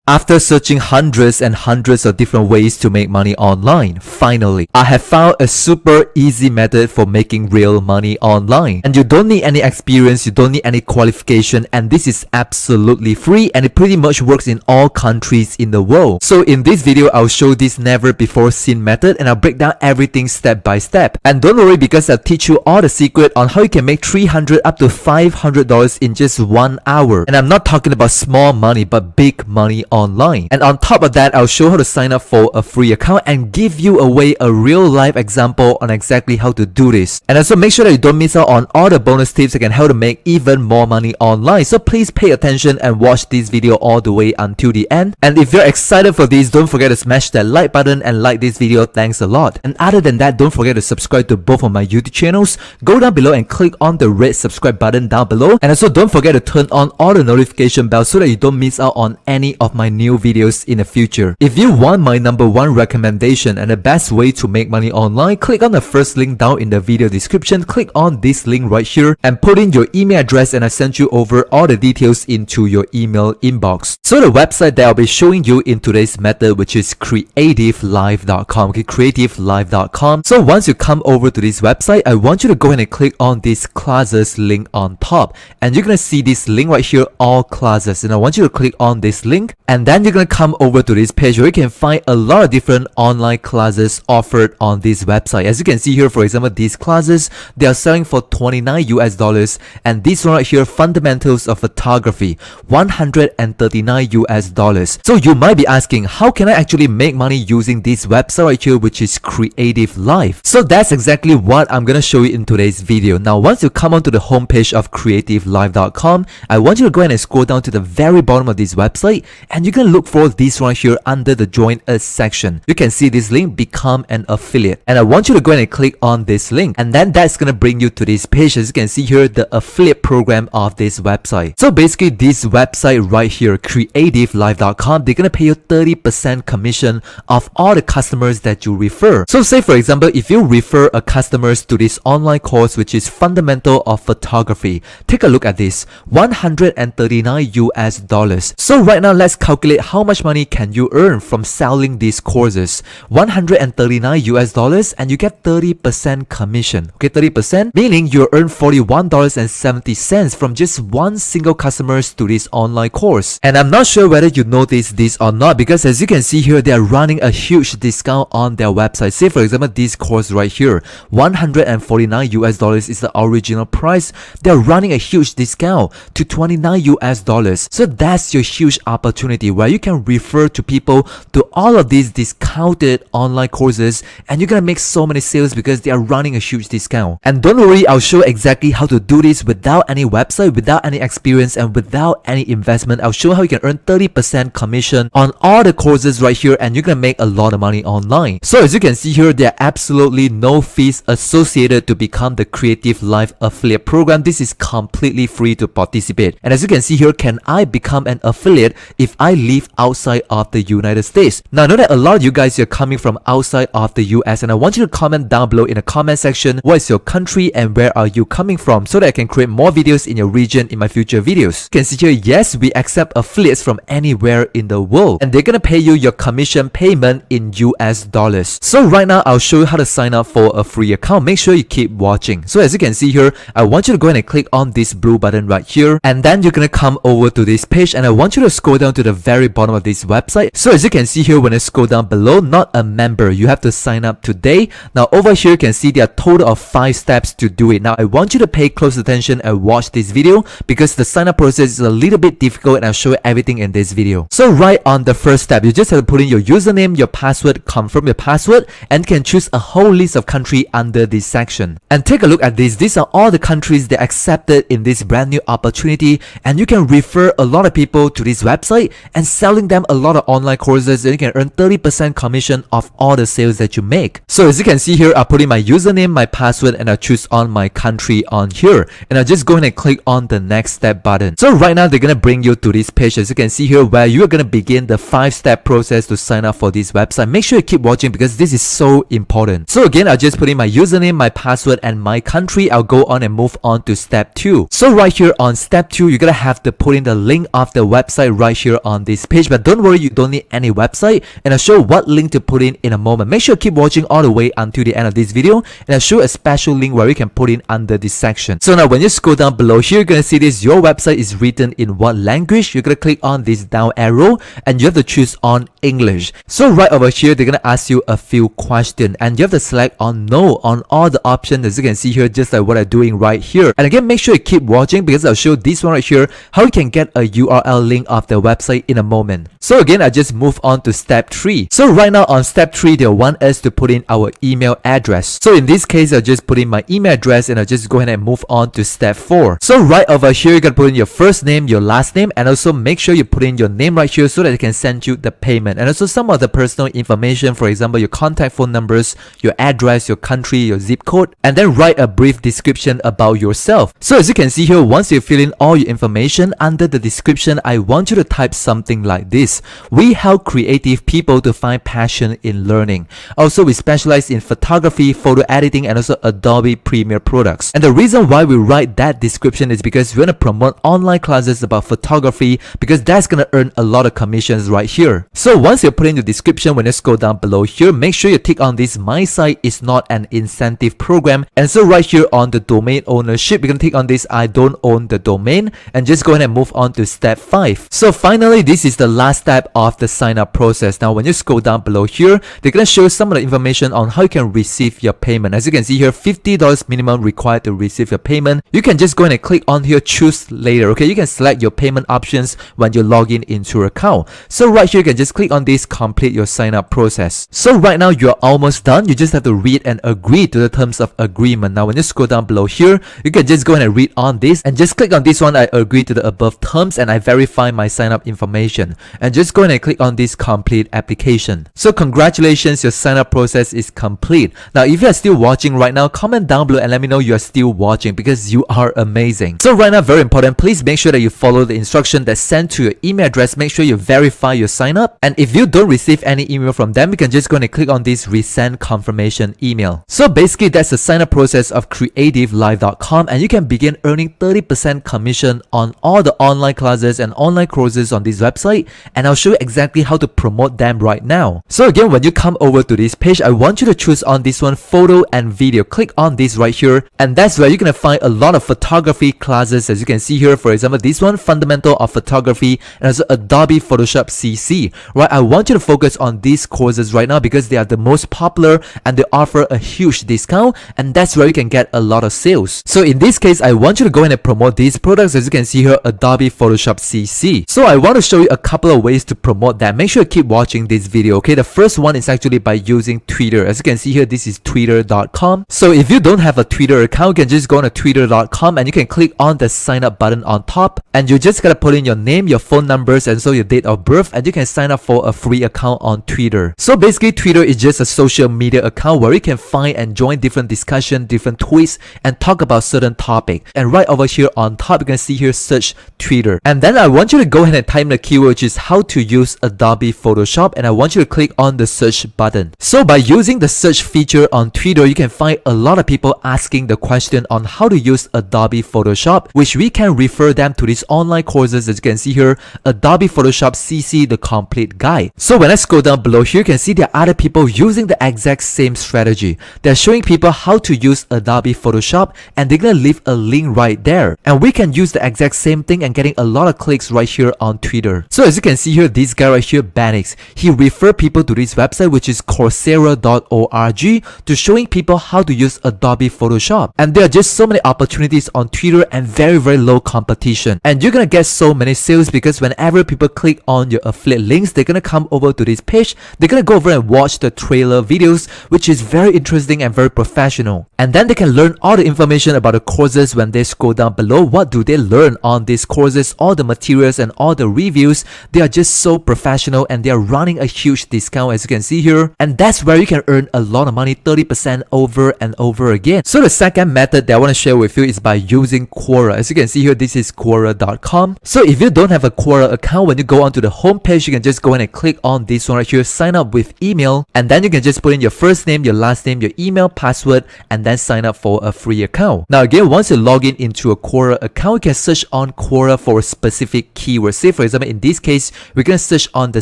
After searching hundreds and hundreds of different ways to make money online, finally, I have found a super easy method for making real money online. And you don't need any experience, you don't need any qualification, and this is absolutely free and it pretty much works in all countries in the world. So in this video, I'll show this never before seen method and I'll break down everything step by step. And don't worry because I'll teach you all the secret on how you can make $300 up to $500 in just 1 hour. And I'm not talking about small money, but big money online. And on top of that, I'll show how to sign up for a free account and give you away a real life example on exactly how to do this. And also make sure that you don't miss out on all the bonus tips that can help to make even more money online. So please pay attention and watch this video all the way until the end. And if you're excited for this, don't forget to smash that like button and like this video. Thanks a lot. And other than that, don't forget to subscribe to both of my YouTube channels. Go down below and click on the red subscribe button down below. And also don't forget to turn on all the notification bells so that you don't miss out on any of my new videos in the future. If you want my #1 recommendation and the best way to make money online, click on the first link down in the video description. Click on this link right here and put in your email address and I send you over all the details into your email inbox. So the website that I'll be showing you in today's method, which is creativelive.com. Okay, creativelive.com. So once you come over to this website, I want you to go ahead and click on this classes link on top. And you're going to see this link right here, all classes. And I want you to click on this link. And then you're going to come over to this page where you can find a lot of different online classes offered on this website. As you can see here, for example, these classes, they are selling for $29 and this one right here, fundamentals of photography, $139. So you might be asking, how can I actually make money using this website right here, which is Creative Live? So that's exactly what I'm going to show you in today's video. Now, once you come onto the homepage of creativelive.com, I want you to go ahead and scroll down to the very bottom of this website and you can look for this one here under the Join Us section. You can see this link, Become an Affiliate. And I want you to go ahead and click on this link. And then that's going to bring you to this page. As you can see here, the affiliate program of this website. So basically this website right here, creativelive.com, they're going to pay you 30% commission of all the customers that you refer. So say for example, if you refer a customers to this online course, which is Fundamental of Photography, take a look at this, $139. So right now, let's calculate how much money can you earn from selling these courses. $139 and you get 30% commission. Okay, 30%, meaning you earn $41.70 from just one single customers to this online course. And I'm not sure whether you noticed this or not, because as you can see here, they are running a huge discount on their website. Say for example, this course right here, $149 is the original price. They're running a huge discount to $29. So that's your huge opportunity where you can refer to people to all of these discounted online courses and you're gonna make so many sales because they are running a huge discount. And don't worry, I'll show exactly how to do this without any website, without any experience, and without any investment. I'll show how you can earn 30% commission on all the courses right here and you're gonna make a lot of money online. So as you can see here, there are absolutely no fees associated to become the Creative Live affiliate program. This is completely free to participate. And as you can see here, can I become an affiliate if I live outside of the United States? Now I know that a lot of you guys are coming from outside of the US and I want you to comment down below in the comment section what is your country and where are you coming from so that I can create more videos in your region in my future videos. You can see here, yes, we accept affiliates from anywhere in the world and they're gonna pay you your commission payment in US dollars. So right now I'll show you how to sign up for a free account. Make sure you keep watching. So as you can see here, I want you to go ahead and click on this blue button right here and then you're gonna come over to this page and I want you to scroll down to the very bottom of this website. So as you can see here, when I scroll down below, not a member, you have to sign up today. Now over here you can see there are a total of 5 steps to do it. Now I want you to pay close attention and watch this video because the sign up process is a little bit difficult and I'll show you everything in this video. So right on the first step, you just have to put in your username, your password, confirm your password, and can choose a whole list of countries under this section. And take a look at this. These are all the countries that accepted in this brand new opportunity and you can refer a lot of people to this website and selling them a lot of online courses and you can earn 30% commission of all the sales that you make. So as you can see here, I'll put in my username, my password, and I'll choose on my country on here. And I'll just go ahead and click on the next step button. So right now, they're going to bring you to this page, as you can see here, where you're going to begin the 5-step process to sign up for this website. Make sure you keep watching because this is so important. So again, I'll just put in my username, my password, and my country. I'll go on and move on to step 2. So right here on step 2, you're going to have to put in the link of the website right here on on this page. But don't worry, you don't need any website, and I'll show what link to put in a moment. Make sure to keep watching all the way until the end of this video, and I'll show a special link where you can put in under this section. So now when you scroll down below here, you're gonna see this, your website is written in what language. You're gonna click on this down arrow and you have to choose on English. So right over here, they're gonna ask you a few questions and you have to select on no on all the options, as you can see here, just like what I'm doing right here. And again, make sure you keep watching because I'll show this one right here, how you can get a URL link of the website in a moment. So again, I just move on to step 3. So right now on step 3, they want us to put in our email address. So in this case, I'll just put in my email address and I'll just go ahead and move on to step 4. So right over here, you can put in your first name, your last name, and also make sure you put in your name right here so that they can send you the payment. And also some of the personal information, for example, your contact phone numbers, your address, your country, your zip code, and then write a brief description about yourself. So as you can see here, once you fill in all your information, under the description, I want you to type something like this: we help creative people to find passion in learning. Also, we specialize in photography, photo editing, and also Adobe Premiere products. And the reason why we write that description is because we want to promote online classes about photography, because that's gonna earn a lot of commissions right here. So once you put in the description, when you scroll down below here, make sure you tick on this my site is not an incentive program. And so right here on the domain ownership, you can tick on this I don't own the domain, and just go ahead and move on to step 5. So finally, this is the last step of the sign up process. Now when you scroll down below here, they're gonna show some of the information on how you can receive your payment. As you can see here, $50 minimum required to receive your payment. You can just go ahead and click on here, choose later. Okay, you can select your payment options when you log in into your account. So right here, you can just click on this, complete your sign up process. So right now you're almost done. You just have to read and agree to the terms of agreement. Now when you scroll down below here, you can just go ahead and read on this and just click on this one, I agree to the above terms and I verify my sign up information, and just go ahead and click on this complete application. So congratulations, your sign up process is complete. Now if you are still watching right now, comment down below and let me know you are still watching, because you are amazing. So right now, very important, please make sure that you follow the instruction that's sent to your email address. Make sure you verify your sign up, and if you don't receive any email from them, you can just go ahead and click on this resend confirmation email. So basically that's the sign up process of creativelive.com, and you can begin earning 30% commission on all the online classes and online courses on this website, and I'll show you exactly how to promote them right now. So again, when you come over to this page, I want you to choose on this one, photo and video. Click on this right here, and that's where you're gonna find a lot of photography classes. As you can see here, for example, this one, fundamental of photography, and also Adobe Photoshop CC, right? I want you to focus on these courses right now because they are the most popular and they offer a huge discount, and that's where you can get a lot of sales. So in this case, I want you to go ahead and promote these products. As you can see here, Adobe Photoshop CC. So I want to show you a couple of ways to promote that. Make sure you keep watching this video. Okay, the first one is actually by using Twitter. As you can see here, this is twitter.com. So if you don't have a Twitter account, you can just go on to twitter.com and you can click on the sign up button on top, and you just gotta put in your name, your phone numbers, and so your date of birth, and you can sign up for a free account on Twitter. So basically, Twitter is just a social media account where you can find and join different discussion, different tweets, and talk about certain topic. And right over here on top, you can see here, search Twitter. And then I want you to go ahead and type in the keyword, which is how to use Adobe Photoshop, and I want you to click on the search button. So by using the search feature on Twitter, you can find a lot of people asking the question on how to use Adobe Photoshop, which we can refer them to these online courses. As you can see here, Adobe Photoshop CC, the complete guide. So when I scroll down below here, you can see there are other people using the exact same strategy. They're showing people how to use Adobe Photoshop, and they're gonna leave a link right there, and we can use the exact same thing and getting a lot of clicks right here on Twitter. So as you can see here, this guy right here, Banix, he referred people to this website, which is Coursera.org, to showing people how to use Adobe Photoshop. And there are just so many opportunities on Twitter and very low competition, and you're gonna get so many sales because whenever people click on your affiliate links, they're gonna come over to this page, they're gonna go over and watch the trailer videos, which is very interesting and very professional, and then they can learn all the information about the courses. When they scroll down below, what do they learn on these courses, all the materials and all the reviews, they are just so professional, and they are running a huge discount, as you can see here, and that's where you can earn a lot of money, 30% over and over again. So the second method that I want to share with you is by using Quora. As you can see here, this is Quora.com. So if you don't have a Quora account, when you go onto the home page, you can just go ahead and click on this one right here, sign up with email, and then you can just put in your first name, your last name, your email, password, and then sign up for a free account. Now again, once you log in into a Quora account, you can search on Quora for a specific keyword. Say for example, example, in this case, we're gonna search on the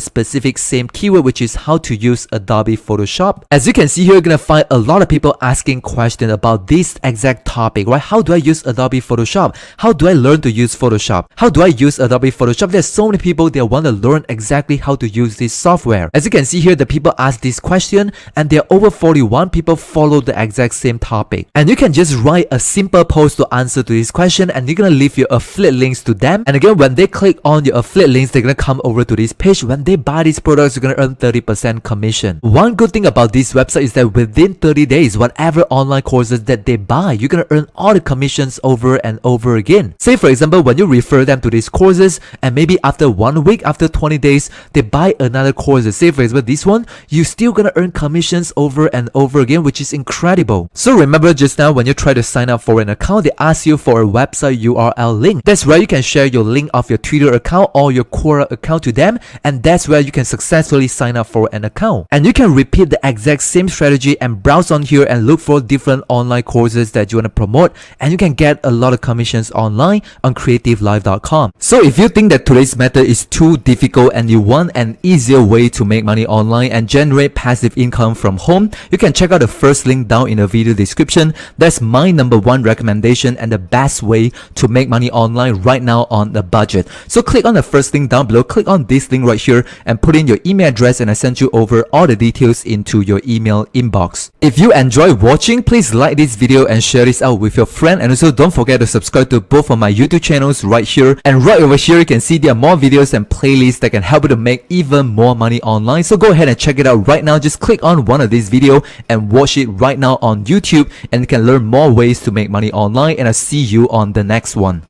specific same keyword, which is how to use Adobe Photoshop. As you can see here, you're gonna find a lot of people asking questions about this exact topic, right? How do I use Adobe Photoshop? How do I learn to use Photoshop? How do I use Adobe Photoshop? There's so many people that want to learn exactly how to use this software. As you can see here, the people ask this question and there are over 41 people follow the exact same topic. And you can just write a simple post to answer to this question and you're gonna leave your affiliate links to them. And again, when they click on your affiliate links, they're gonna come over to this page. When they buy these products, you're gonna earn 30% commission. One good thing about this website is that within 30 days, whatever online courses that they buy, you're gonna earn all the commissions over and over again. Say for example, when you refer them to these courses and maybe after 1 week, after 20 days, they buy another course. Say for example, this one, you're still gonna earn commissions over and over again, which is incredible. So remember just now when you try to sign up for an account, they ask you for a website URL link. That's where you can share your link of your Twitter account or your Quora account to them, and that's where you can successfully sign up for an account. And you can repeat the exact same strategy and browse on here and look for different online courses that you want to promote, and you can get a lot of commissions online on creativelive.com. So if you think that today's method is too difficult and you want an easier way to make money online and generate passive income from home, you can check out the first link down in the video description. That's my #1 recommendation and the best way to make money online right now on a budget. So click on the first link down below, click on this link right here and put in your email address and I send you over all the details into your email inbox. If you enjoy watching, please like this video and share this out with your friend, and also don't forget to subscribe to both of my YouTube channels right here. And right over here you can see there are more videos and playlists that can help you to make even more money online. So go ahead and check it out right now. Just click on one of these videos and watch it right now on YouTube and you can learn more ways to make money online, and I'll see you on the next one.